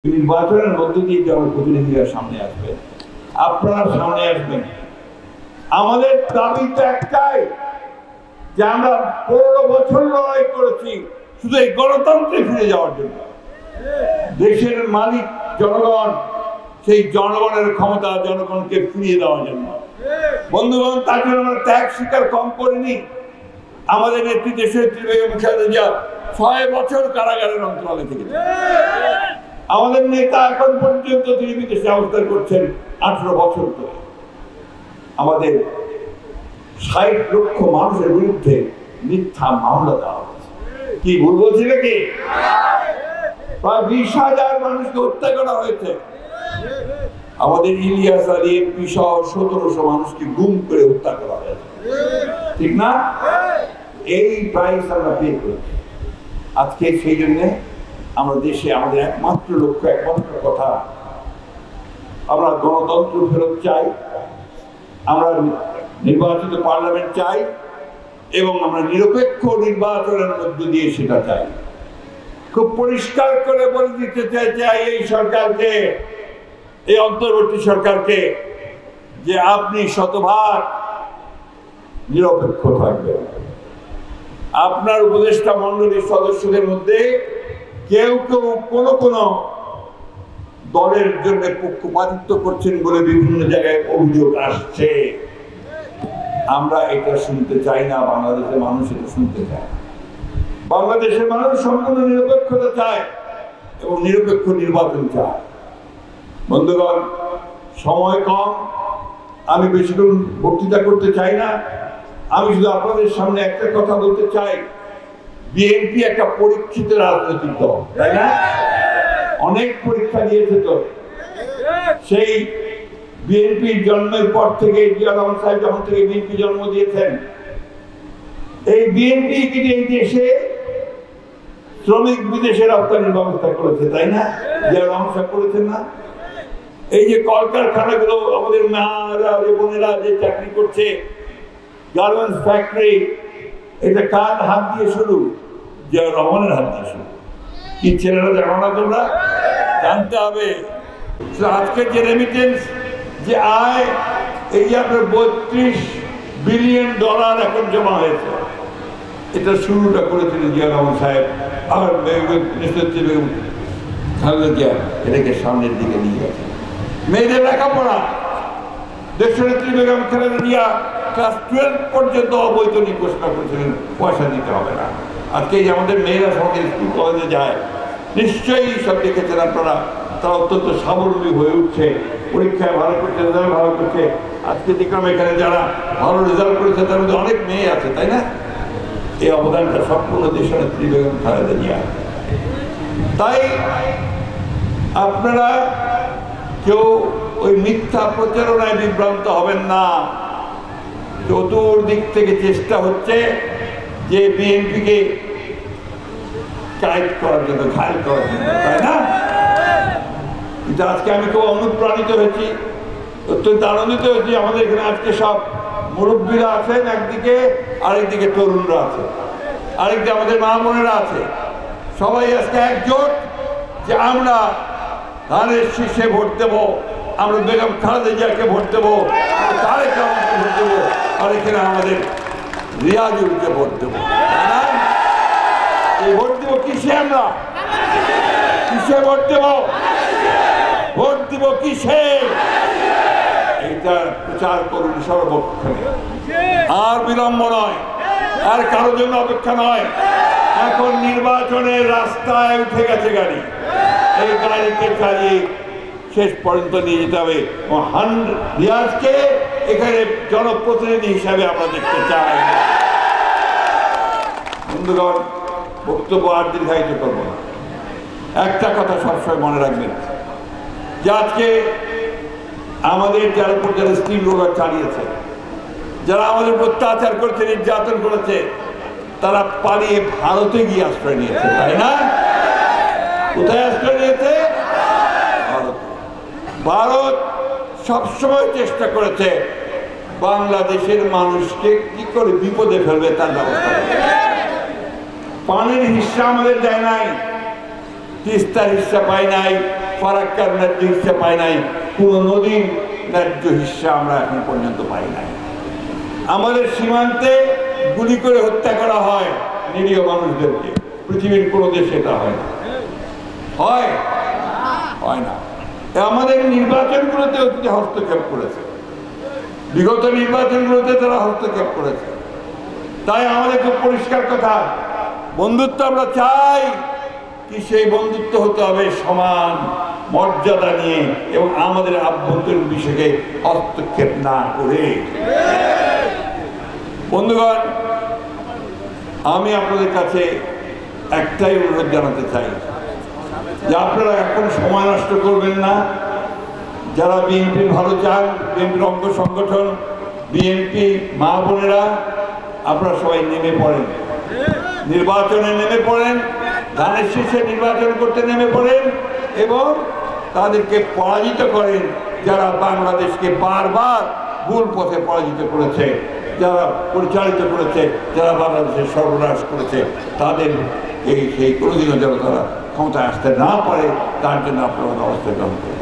নির্বাচনের মধ্য দিয়ে জনপ্রতিনিধিরা সামনে আসবেন, আপনারা সামনে আসবেন। আমাদের দাবি তো একটাই যে আমরা 15 বছর লড়াই করেছি শুধু এই গণতন্ত্রে ফিরে যাওয়ার জন্য। দেশের মালিক জনগণ, সেই জনগণের ক্ষমতা জনগণকে ফিরিয়ে দেওয়ার জন্য। বন্ধুগণ, তার জন্য আমরা ত্যাগ স্বীকার কম করিনি। আমাদের নেত্রী দেশনেত্রী বেগম খালেদা জিয়া 6 বছর কারাগারের অন্তরালে থেকেছে। আমাদের নেতা এখন পর্যন্ত তিনি বিদেশে অবস্থান করছেন 18 বছর ধরে। আমাদের 60 লক্ষ মানুষের বিরুদ্ধে মিথ্যা মামলা দেওয়া হয়েছে। কি ভুল বলছি নাকি? প্রায় 20,000 মানুষকে হত্যা করা হয়েছে। আমাদের ইলিয়াস আলী এমপি সহ 1700 মানুষকে গুম করে হত্যা করা হয়েছে, ঠিক না? এই প্রাইস আমরা পে করেছি। আজকে সেই জন্য আমরা দেশে আমাদের একমাত্র লক্ষ্য, একমাত্র কথা, আমরা গণতন্ত্র ফেরত চাই, আমরা নির্বাচিত পার্লামেন্ট চাই এবং আমরা নিরপেক্ষ নির্বাচনের মধ্য দিয়ে সেটা চাই। খুব পরিষ্কার করে বলে দিতে চাই এই সরকারকে, এই অন্তর্বর্তী সরকারকে, যে আপনি শতভাগ নিরপেক্ষ থাকবেন। আপনার উপদেষ্টা মণ্ডলীর সদস্যদের মধ্যে কেউ কেউ কোন দলের জন্য পক্ষপাতিত্ব করছেন বলে বিভিন্ন জায়গায় অভিযোগ আসছে। আমরা এটা শুনতে চাই না, বাংলাদেশের মানুষ এটা শুনতে চায়। বাংলাদেশের মানুষ সম্পূর্ণ নিরপেক্ষতা চায় এবং নিরপেক্ষ নির্বাচন চায়। বন্ধুগণ, সময় কম, আমি বেশিক্ষণ বক্তৃতা করতে চাই না। আমি শুধু আপনাদের সামনে একটা কথা বলতে চাই, বিএনপি একটা পরীক্ষিত রাজনৈতিক দল, তাই না? অনেক পরীক্ষা দিয়েছে তো। সেই বিএনপির জন্মের পর থেকে, জিয়া রহমান সাহেব যখন থেকে বিএনপি জন্ম দিয়েছেন, এই বিএনপি কিন্তু এই দেশে শ্রমিক বিদেশে রপ্তানির ব্যবস্থা করেছে, তাই না? জিয়া রহমান সাহেব করেছেন না? এই যে কলকারখানাগুলো, আমাদের মারা বোনেরা যে চাকরি করছে, গার্মেন্টস ফ্যাক্টরি, এটা কার হাত দিয়ে শুরু? জিয়া রহমানের হাত দিয়ে শুরু। কি ছেলেরা জানো না তোমরা? জানতে হবে। আজকে যে রেমিটেন্স, যে আয়, এই যে আপনার $32 বিলিয়ন এখন জমা হয়েছে, এটা শুরুটা করেছিলেন জিয়া রহমান সাহেব। আর খালেদা জিয়া এটাকে সামনের দিকে নিয়ে গেছে। মেয়েদের লেখাপড়া, দেশনেত্রী বেগম খালেদা জিয়া ক্লাস 12 পর্যন্ত অবৈতনিক ঘোষণা করেছিলেন, পয়সা দিতে হবে না। আজকে আমাদের মেয়েরা সঙ্গে স্কুল কলেজে যায়, নিশ্চয়ই সব দেখেছেন আপনারা, তারা অত্যন্ত স্বাবলম্বী হয়ে উঠছে, পরীক্ষায় ভালো করছে, রেজাল্ট ভালো করছে। আজকে দেখলাম এখানে যারা ভালো রেজাল্ট করেছে তার মধ্যে অনেক মেয়ে আছে, তাই না? এই অবদানটা সম্পূর্ণ দেশনেত্রী বেগম খালেদা জিয়া। তাই আপনারা কেউ ওই মিথ্যা প্রচারণায় বিভ্রান্ত হবেন না। চতুর্দিক থেকে চেষ্টা হচ্ছে যে বিএনপিকে কায়েদ করার জন্য, ঘায়ল করার জন্য, তাই না? কিন্তু আজকে আমি খুব অনুপ্রাণিত হয়েছি, অত্যন্ত আনন্দিত হয়েছি। আমাদের এখানে আজকে সব মুরব্বীরা আছেন একদিকে, আরেকদিকে তরুণরা আছে, আরেকদিকে আমাদের মা বোনেরা আছে। সবাই আজকে একজোট যে আমরা ধানের শীর্ষে ভোট দেবো, আমরা বেগম খালেদা জিয়াকে ভোট দেবো, তারেক রহমানকে ভোট দেবো, আর এখানে আমাদের রিয়াজুলকে ভোট দেবো। এই ভোট দেবো কিসে? আমরা কিসে ভোট দেবো? ভোট দিব কিসে? এইটা প্রচার করুন সর্বক্ষণে। আর বিলম্ব নয়, আর কারোর জন্য অপেক্ষা নয়। এখন নির্বাচনের রাস্তায় উঠে গেছে গাড়ি, এই গাড়িকে চালিয়ে শেষ পর্যন্ত নিয়ে যেতে হবে। রিয়াজকে এখানে জনপ্রতিনিধি হিসাবে আমরা দেখতে চাই। বন্ধুগণ, বক্তব্য আর দীর্ঘায়িত করবো না। একটা কথা সবসময় মনে রাখবেন, যে আজকে আমাদের যার উপর যারা স্ত্রী রোগার চালিয়েছে, যারা আমাদের উপর অত্যাচার করেছে, নির্যাতন করেছে, তারা পালিয়ে ভারতে গিয়ে আশ্রয় নিয়েছে, তাই না? কোথায় আশ্রয় নিয়েছে? ভারত সবসময় চেষ্টা করেছে বাংলাদেশের মানুষকে কি করে বিপদে ফেলবে তার ব্যবস্থা। পানির হিস্সা আমাদের দেয় নাই, তিস্তার হিস্সা পাই নাই, ফারাক্কার ন্যায্য হিস্সা পাই নাই, কোন নদীর ন্যায্য হিস্সা আমরা এখন পর্যন্ত পাই নাই। আমাদের সীমান্তে গুলি করে হত্যা করা হয় নিরীহ মানুষদেরকে, পৃথিবীর কোনো দেশে এটা হয় না, হয় না। আমাদের নির্বাচনগুলোতে অতীতে হস্তক্ষেপ করেছে, বিগত নির্বাচনগুলোতে তারা হস্তক্ষেপ করেছে। তাই আমাদের খুব পরিষ্কার কথা, বন্ধুত্ব আমরা চাই, কি সেই বন্ধুত্ব হতে হবে সমান মর্যাদা নিয়ে এবং আমাদের আভ্যন্তরীণ বিষয়কে হস্তক্ষেপ না করে। বন্ধুগণ, আমি আপনাদের কাছে একটাই অনুরোধ জানাতে চাই যে আপনারা এখন সময় নষ্ট করবেন না। যারা বিএনপির ভালো চান, বিএনপির অঙ্গ সংগঠন, বিএনপি মা বোনেরা, আপনারা সবাই নেমে পড়েন, নির্বাচনে নেমে পড়েন, ধানের শীর্ষে নির্বাচন করতে নেমে পড়েন এবং তাদেরকে পরাজিত করেন যারা বাংলাদেশকে বারবার ভুল পথে পরাজিত করেছে, যারা পরিচালিত করেছে, যারা বাংলাদেশের সর্বনাশ করেছে, তাদের সেই কোনোদিনও যেন তারা ক্ষমতায় আসতে না পারে তার জন্য আপনারা ব্যবস্থা গ্রহণ করেন।